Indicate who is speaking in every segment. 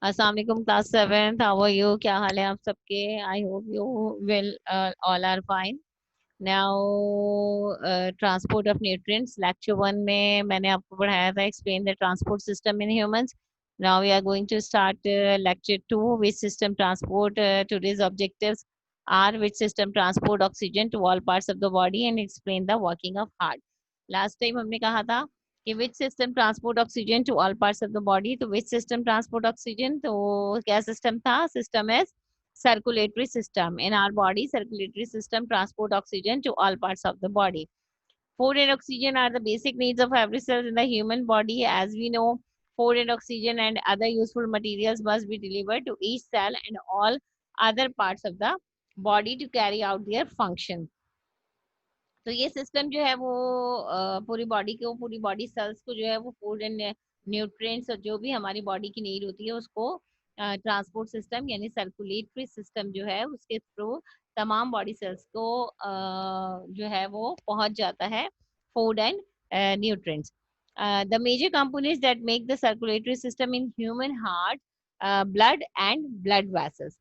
Speaker 1: अस्सलाम वालेकुम class 7th, how are you? क्या हाल है आप सबके? I hope you will all are fine now. Transport of nutrients lecture 1 में मैंने आपको पढ़ाया था explain the transport system in humans. Now we are going to start lecture 2 which system transport. Today's objectives are which system transport oxygen to all parts of the body and explain the working of heart. Last time हमने कहा था कि which system transport oxygen to all parts of the body. तो which system transport oxygen, तो क्या system था? System is circulatory system. In our body, circulatory system transport oxygen to all parts of the body. Food and oxygen are the basic needs of every cell in the human body. As we know, food and oxygen and other useful materials must be delivered to each cell and all other parts of the body to carry out their function. तो ये system जो है वो पूरी body cells को जो है वो फूड एंड न्यूट्रिएंट्स और जो भी हमारी बॉडी की नीड होती है उसको ट्रांसपोर्ट सिस्टम यानी सर्कुलेटरी सिस्टम जो है उसके थ्रू तमाम बॉडी सेल्स को जो है वो पहुंच जाता है food and nutrients. The major components that make the circulatory system in human heart, blood and blood vessels.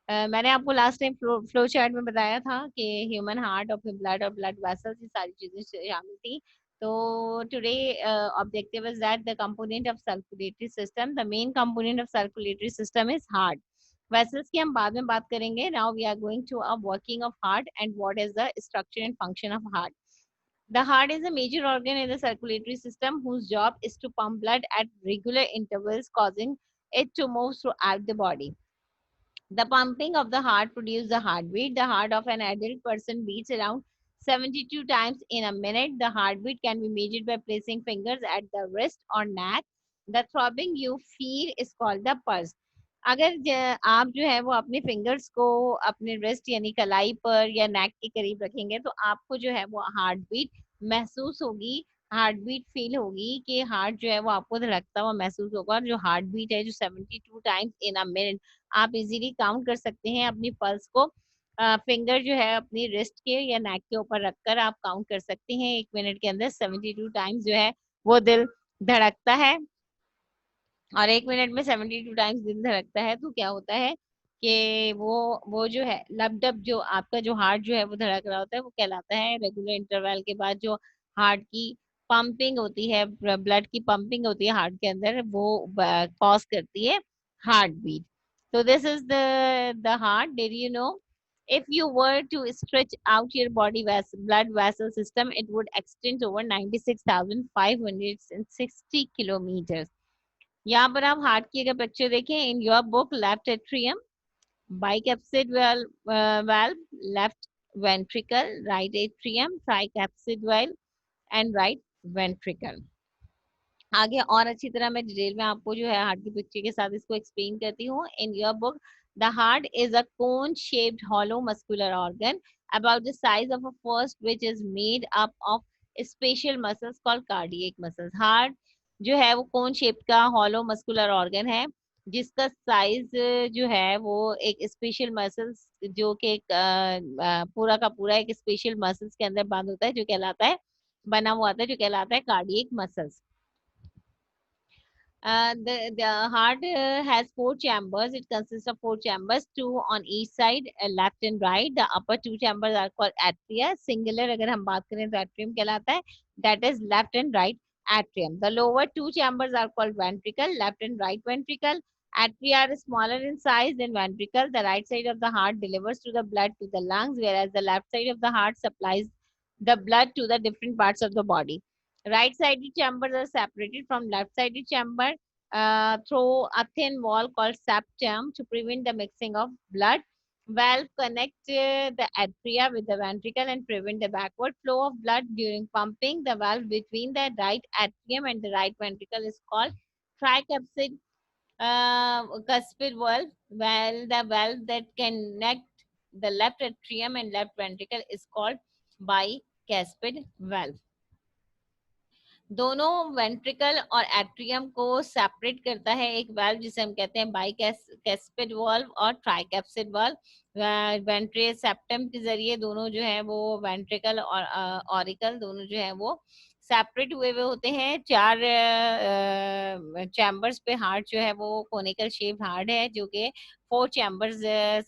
Speaker 1: मैंने आपको लास्ट टाइम फ्लो चार्ट में बताया था कि ह्यूमन हार्ट और फिर ब्लड और ब्लड वेसल्स ये सारी चीजें शामिल थी. तो today objective is that the component of circulatory system, the main component of circulatory system is heart. Vessels की हम बाद में बात करेंगे. Now we are going to a working of heart and what is the structure and function of heart. The heart is a major organ in the circulatory system whose job is to pump blood at regular intervals, causing it to move throughout the body. The pumping of the heart produces the heartbeat. The heart of an adult person beats around 72 times in a minute. The heartbeat can be measured by placing fingers at the wrist or neck. The throbbing you feel is called the pulse. अगर आप जो है वो अपने fingers को अपने wrist यानी कलाई पर या नेक के करीब रखेंगे तो आपको जो है वो हार्ट बीट महसूस होगी, हार्ट बीट फील होगी कि हार्ट जो है वो आपको धड़कता हुआ महसूस होगा. और जो हार्ट बीट है जो 72 टाइम्स इन अ मिनट, आप इजीली काउंट कर सकते हैं अपनी पल्स को. फिंगर जो है अपनी रिस्ट के या नेक के ऊपर रखकर आप काउंट कर सकते हैं. 1 मिनट के अंदर 72 टाइम्स जो है वो दिल धड़कता है. और 1 मिनट में 72 टाइम्स दिल धड़कता है तो क्या होता है कि वो जो है लबडब जो आपका जो हार्ट जो है वो धड़क रहा होता है वो कहलाता है. रेगुलर इंटरवल के बाद जो हार्ट की पंपिंग होती है, ब्लड की पंपिंग होती है हार्ट के अंदर, वो कॉज करती है heart beat. So this is the heart. Did you know if you were to stretch out your blood vessel system, it would extend over 96,560 kilometers. यहाँ पर आप हार्ट की अगर पिक्चर देखें, in your book left atrium, bicuspid valve, left ventricle, right atrium, tricapsid valve and right ventricle. आगे और अच्छी तरह मैं डिटेल में आपको जो है हार्ट की पिक्चर के साथ इसको एक्सप्लेन करती हूँ. इन your book the heart is a cone shaped hollow muscular organ about the size of a fist which is made up of special muscles called cardiac muscles. Heart जो है वो cone shape का hollow muscular organ है जिसका size जो है वो एक स्पेशल मसल्स जो कि पूरा का पूरा एक स्पेशल मसल्स के अंदर बंद होता है जो कहलाता है, बना हुआ आता है जो कहलाता है cardiac muscles. The heart has 4 chambers. It consists of 4 chambers, 2 on each side, left and right. The upper 2 chambers are called atria. Singular अगर हम बात करें तो atrium कहलाता है. That is left and right atrium. The lower 2 chambers are called ventricle, left and right ventricle. Atria are smaller in size than ventricle. The right side of the heart delivers to the blood to the lungs, whereas the left side of the heart supplies the blood to the different parts of the body. Right-sided chambers are separated from left-sided chamber through a thin wall called septum to prevent the mixing of blood. Valve connect the atria with the ventricle and prevent the backward flow of blood during pumping. The valve between the right atrium and the right ventricle is called tricuspid cuspid valve, while the valve that connect the left atrium and left ventricle is called bicuspid valve. दोनों ventricle और atrium को separate करता है एक valve जिसे हम कहते हैं बाइकैस्पिड वाल्व और ट्राइकैप्सिड वाल्व. वेंट्रियल सेप्टम के जरिए दोनों जो है वो वेंट्रिकल और ऑरिकल दोनों जो है वो सेपरेट हुए हुए होते हैं। 4 चैम्बर्स पे हार्ट जो है वो कोनिकल शेप हार्ट है, जो कि 4 चैम्बर्स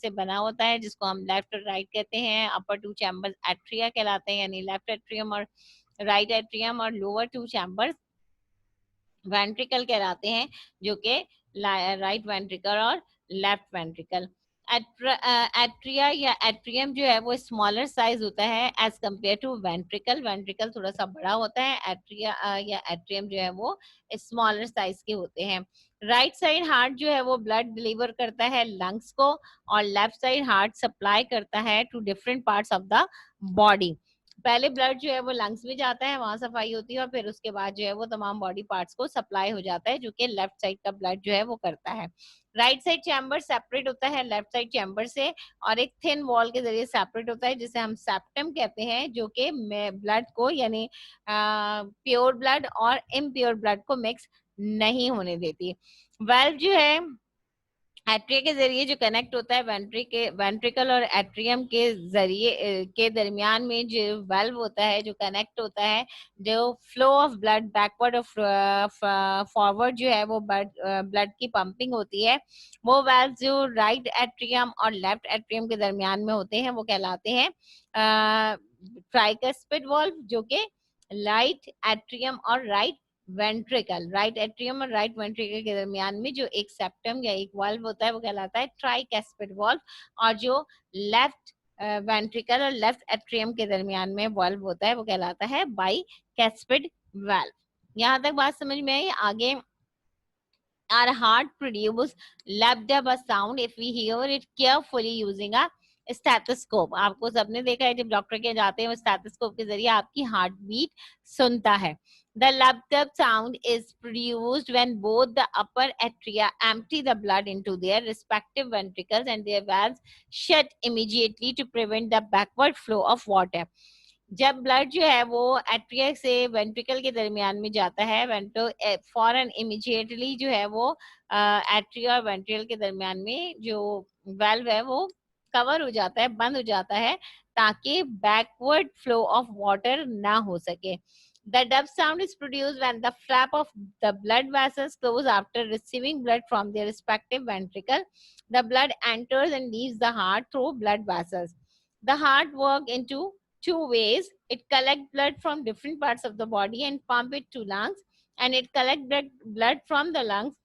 Speaker 1: से बना होता है, जिसको हम लेफ्ट और राइट कहते हैं। अपर 2 चैम्बर्स एट्रिया कहलाते हैं, यानी लेफ्ट एट्रियम और राइट एट्रियम, और लोअर 2 चैम्बर्स वेंट्रिकल कहलाते हैं, जो कि राइट वेंट्रिकल और लेफ्ट वेंट्रिकल। एट्रिया या एट्रियम जो है वो स्मॉलर साइज होता है as compare to ventricle. Ventricle थोड़ा सा बड़ा होता है, एट्रिया या एट्रियम जो है वो स्मॉलर साइज के होते हैं। राइट साइड हार्ट जो है वो ब्लड डिलीवर करता है लंग्स को, और लेफ्ट साइड हार्ट सप्लाई करता है to different parts of the body. पहले ब्लड जो है वो लंग्स में जाता है, वहां सफाई होती है, और फिर उसके बाद जो है वो तमाम बॉडी पार्ट्स को सप्लाई हो जाता है, जो कि लेफ्ट साइड का ब्लड जो है वो करता है। राइट साइड चैम्बर सेपरेट होता है लेफ्ट साइड चैम्बर से, और एक थिन वॉल के जरिए सेपरेट होता है, जिसे हम सेप्टम कहते हैं, जो कि ब्लड को यानी प्योर ब्लड और इम्प्योर ब्लड को मिक्स नहीं होने देती। वेल्व जो है एट्रिया के जरिए जो कनेक्ट होता है, वेंट्रिकल और एट्रियम के जरिए के दरमियान में जो वेल्व होता है, जो कनेक्ट होता है, जो फ्लो ऑफ ब्लड बैकवर्ड और फॉरवर्ड जो है वो ब्लड की पंपिंग होती है, वो वेल्व जो राइट एट्रियम और लेफ्ट एट्रियम के दरमियान में होते हैं वो कहलाते हैं ट्राइकस्पिड वॉल्व, जो कि राइट एट्रियम और राइट एट्रियम और राइट वेंट्रिकल के दरमियान में जो एक सेप्टम या एक वाल्व होता है वो कहलाता है ट्राइकैस्पिड वाल्व, और जो लेफ्ट वेंट्रिकल और लेफ्ट एट्रियम के दरमियान में वाल्व होता है वो कहलाता है बाइकैस्पिड वाल्व। यहाँ तक बात समझ में आई? आगे, our heart produce lambda sound if we hear it carefully using a stethoscope. आपको सबने देखा है जब डॉक्टर के जाते हैं वो स्टेथोस्कोप के जरिए आपकी हार्ट बीट सुनता है। The lambda sound is produced when both the upper atria empty the blood into their respective ventricles and their valves shut immediately to prevent the backward flow of water। जब blood जो है वो atria से ventricle के दरमियान में जाता है, वेंटो फॉरन इमीडिएटली जो है वो एट्रिया और वेंट्रिकल के दरमियान में जो वेल्व है वो कवर हो जाता है, बंद हो जाता है, ताकि बैकवर्ड फ्लो ऑफ वाटर ना हो सके। The dub sound is produced when the flap of the blood vessels close after receiving blood from their respective ventricle. The blood enters and leaves the heart through blood vessels. The heart works into 2 ways. It collects blood from different parts of the body and pump it to lungs, and it collects blood from the lungs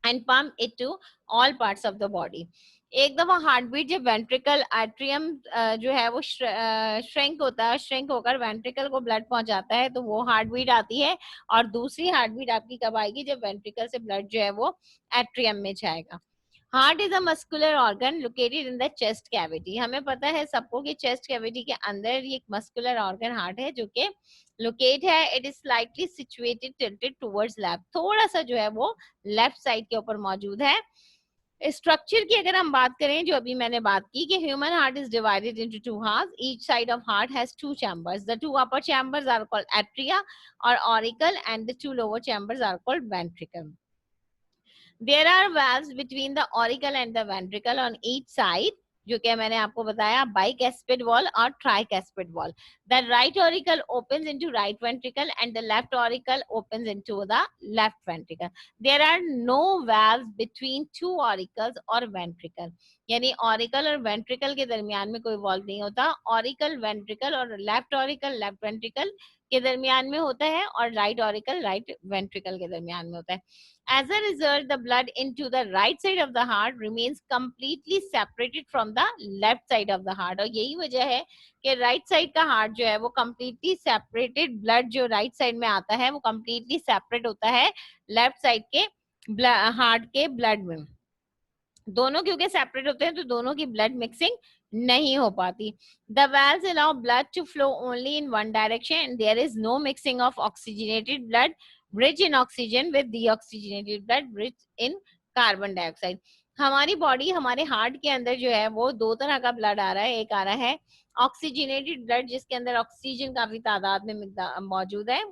Speaker 1: and pump it to all parts of the body। एक दफा heart beat जब ventricle atrium जो है वो shrink होता है, shrink होकर ventricle को ब्लड पहुंचाता है, तो वो हार्ट बीट आती है। और दूसरी हार्ट बीट आपकी कब आएगी? जब वेंट्रिकल से ब्लड जो है वो एट्रियम में जाएगा। Heart is a muscular organ located in the chest cavity. हमें पता है सबको कि चेस्ट कैविटी के अंदर ये एक मस्कुलर ऑर्गन हार्ट है जो कि लोकेट है। It is slightly situated tilted towards left, थोड़ा सा जो है वो लेफ्ट साइड के ऊपर मौजूद है। स्ट्रक्चर की अगर हम बात करें, जो अभी मैंने बात की कि human heart is divided into 2 hearts, each side of heart has 2 chambers. The 2 upper chambers are called atria or auricle and the 2 lower chambers are called ventricle। There are valves between the auricle and the ventricle on each side, जो कि मैंने आपको बताया bicuspid wall और tricuspid wall। The right auricle opens into right ventricle and the left auricle opens into the left ventricle। There are no valves between 2 auricles or ventricle, यानी auricle और ventricle के दरमियान में कोई वॉल्व नहीं होता। auricle ventricle और left auricle left ventricle के दरमियान में होता है, और right auricle right ventricle के दरमियान में होता है। As a result, the blood into the right side of the heart remains completely separated from the left side of the heart। और यही वजह है कि राइट साइड का हार्ट जो है वो completely separated, ब्लड जो राइट साइड में आता है वो completely separate होता है लेफ्ट साइड के हार्ट के ब्लड में। दोनों क्योंकि सेपरेट होते हैं तो दोनों की ब्लड मिक्सिंग नहीं हो पाती। The valves allow blood to flow only in one direction and there is no mixing of oxygenated blood rich in oxygen with deoxygenated blood rich in carbon dioxide। हमारी body, हमारे heart के अंदर जो है वो 2 तरह का ब्लड आ रहा है। एक आ रहा है ऑक्सीजनेटेड ब्लड जिसके अंदर ऑक्सीजन काफी तादाद में मौजूद है,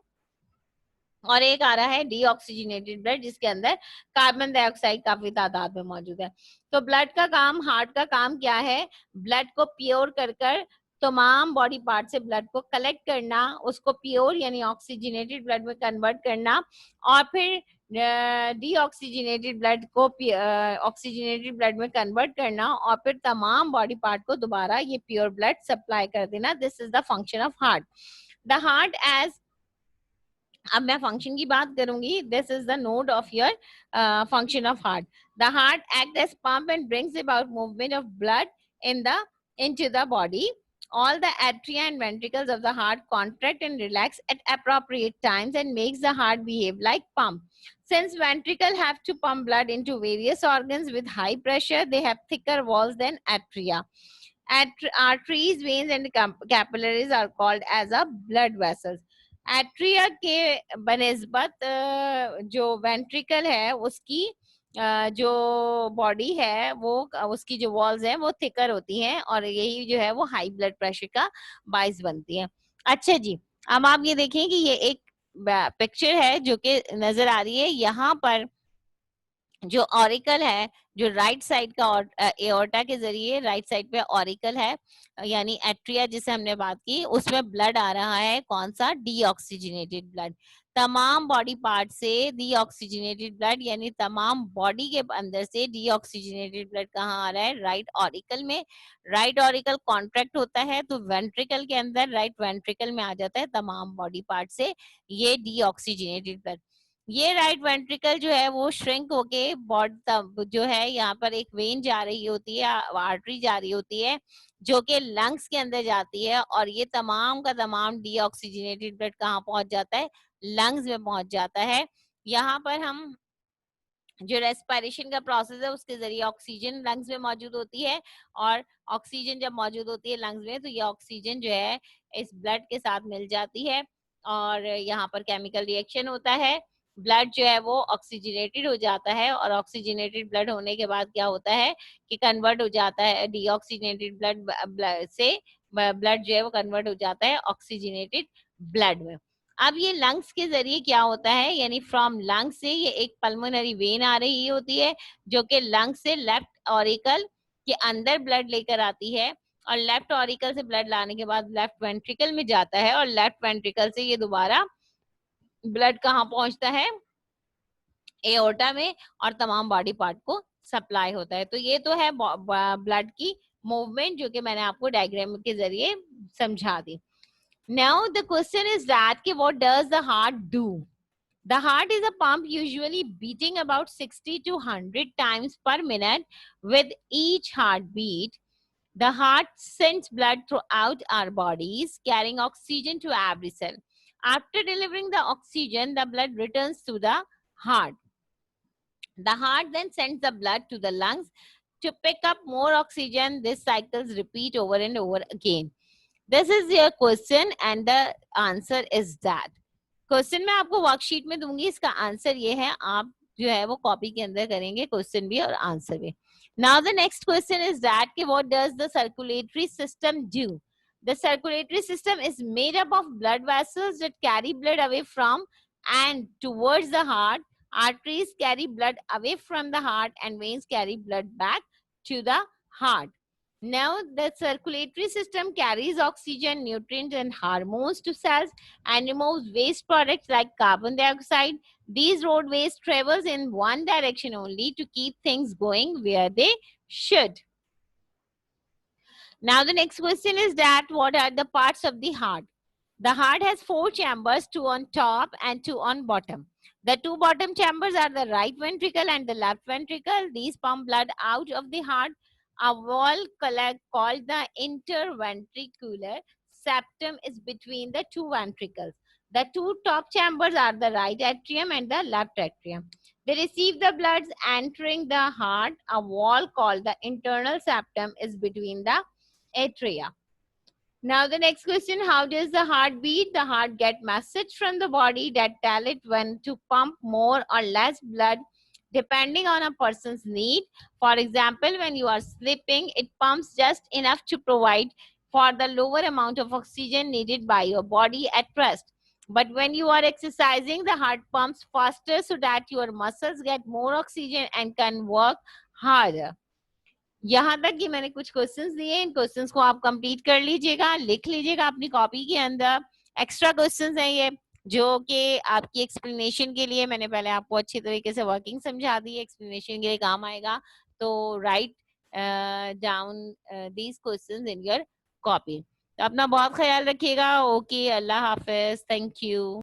Speaker 1: और एक आ रहा है डीऑक्सीजनेटेड ब्लड जिसके अंदर कार्बन डाइऑक्साइड काफी तादाद में मौजूद है। तो ब्लड का काम, हार्ट का काम क्या है? ब्लड को प्योर कर कर तमाम बॉडी पार्ट से ब्लड को कलेक्ट करना, उसको प्योर यानी ऑक्सीजनेटेड ब्लड में कन्वर्ट करना, और फिर डीऑक्सीजनेटेड ब्लड को ऑक्सीजनेटेड ब्लड में कन्वर्ट करना, और फिर तमाम बॉडी पार्ट को दोबारा ये प्योर ब्लड सप्लाई कर देना. This is the function of heart. The heart as, अब मैं फंक्शन की बात करूंगी. This is the node of your function of heart. The heart act as pump and brings about movement of blood in the into the body. All the atria and ventricles of the heart contract and relax at appropriate times and makes the heart behave like pump. Since ventricle have to pump blood into various organs with high pressure, they have thicker walls than atria. Arteries, veins and capillaries are called as a blood vessels. Atria के बनिस्बत जो ventricle है उसकी जो body है वो उसकी जो walls हैं वो थिकर होती हैं, और यही जो है वो हाई ब्लड प्रेशर का बाइस बनती है. अच्छा जी, अब आप ये देखें कि ये एक पिक्चर है जो कि नजर आ रही है. यहाँ पर जो ऑरिकल है, जो राइट साइड का एओर्टा के जरिए राइट साइड पे ऑरिकल है, यानी एट्रिया जिसे हमने बात की, उसमें ब्लड आ रहा है. कौन सा? Deoxygenated blood. तमाम बॉडी पार्ट से डीऑक्सीजनेटेड ब्लड, यानी तमाम बॉडी के अंदर से डीऑक्सीजनेटेड ब्लड कहाँ आ रहा है? राइट ऑरिकल में. राइट ऑरिकल कॉन्ट्रैक्ट होता है तो वेंट्रिकल के अंदर, राइट वेंट्रिकल में आ जाता है तमाम बॉडी पार्ट से ये डीऑक्सीजनेटेड ब्लड. ये राइट वेंट्रिकल जो है वो श्रिंक होके बॉडी जो है यहाँ पर एक वेन जा रही होती है, आर्टरी जा रही होती है जो कि लंग्स के अंदर जाती है, और ये तमाम का तमाम डीऑक्सीजनेटेड ब्लड कहाँ पहुंच जाता है? लंग्स में पहुंच जाता है. यहाँ पर हम जो रेस्पिरेशन का प्रोसेस है उसके जरिए ऑक्सीजन लंग्स में मौजूद होती है, और ऑक्सीजन जब मौजूद होती है लंग्स में तो ये ऑक्सीजन जो है इस ब्लड के साथ मिल जाती है, और यहाँ पर केमिकल रिएक्शन होता है. ब्लड जो है वो ऑक्सीजनेटेड हो जाता है, और ऑक्सीजनेटेड ब्लड होने के बाद क्या होता है कि कन्वर्ट हो जाता है डीऑक्सीजनेटेड ब्लड से, ब्लड जो है वो कन्वर्ट हो जाता है ऑक्सीजनेटेड ब्लड में. अब ये लंग्स के जरिए क्या होता है, यानी फ्रॉम लंग्स से ये एक पल्मोनरी वेन आ रही होती है जो कि लंग्स से लेफ्ट ऑरिकल के अंदर ब्लड लेकर आती है, और लेफ्ट ऑरिकल से ब्लड लाने के बाद लेफ्ट वेंट्रिकल में जाता है, और लेफ्ट वेंट्रिकल से ये दोबारा ब्लड कहाँ पहुंचता है? एओर्टा में, और तमाम बॉडी पार्ट को सप्लाई होता है. तो ये तो है ब्लड की मूवमेंट जो कि मैंने आपको डायग्राम के जरिए समझा दी. Now the question is that what does the heart do? The heart is a pump usually beating about 60 to 100 times per minute. With each heartbeat, the heart sends blood throughout our bodies, carrying oxygen to every cell. After delivering the oxygen, the blood returns to the heart. The heart then sends the blood to the lungs to pick up more oxygen. These cycles repeat over and over again. This is your question and the answer is that. Question मैं आपको worksheet में दूंगी, इसका answer ये है. आप जो है वो कॉपी के अंदर करेंगे क्वेश्चन भी और आंसर भी. Now the next question is that कि what does the circulatory system do? The circulatory system is made up of blood vessels that carry blood away from and towards the heart. Arteries carry blood away from the heart and veins carry blood back to the heart. Now, the circulatory system carries oxygen, nutrients, and hormones to cells and removes waste products like carbon dioxide. These road waste travels in one direction only to keep things going where they should. Now, the next question is that what are the parts of the heart? The heart has 4 chambers, 2 on top and 2 on bottom. The 2 bottom chambers are the right ventricle and the left ventricle. These pump blood out of the heart. A wall called the interventricular septum is between the 2 ventricles. The 2 top chambers are the right atrium and the left atrium. They receive the bloods entering the heart. A wall called the internal septum is between the atria. Now the next question, how does the heart beat? The heart get message from the body that tell it when to pump more or less blood depending on a person's need. For example, when you are sleeping, it pumps just enough to provide for the lower amount of oxygen needed by your body at rest. But when you are exercising, the heart pumps faster so that your muscles get more oxygen and can work harder. यहाँ तक कि मैंने कुछ questions दिए, इन questions को आप complete कर लीजिएगा, लिख लीजिएगा अपनी कॉपी के अंदर। एक्स्ट्रा क्वेश्चंस हैं ये, जो कि आपकी एक्सप्लेनेशन के लिए, मैंने पहले आपको अच्छी तरीके से वर्किंग समझा दी, एक्सप्लेनेशन के लिए काम आएगा। तो write down these questions in your copy. तो अपना बहुत ख्याल रखिएगा। Okay, Allah Hafiz, thank you.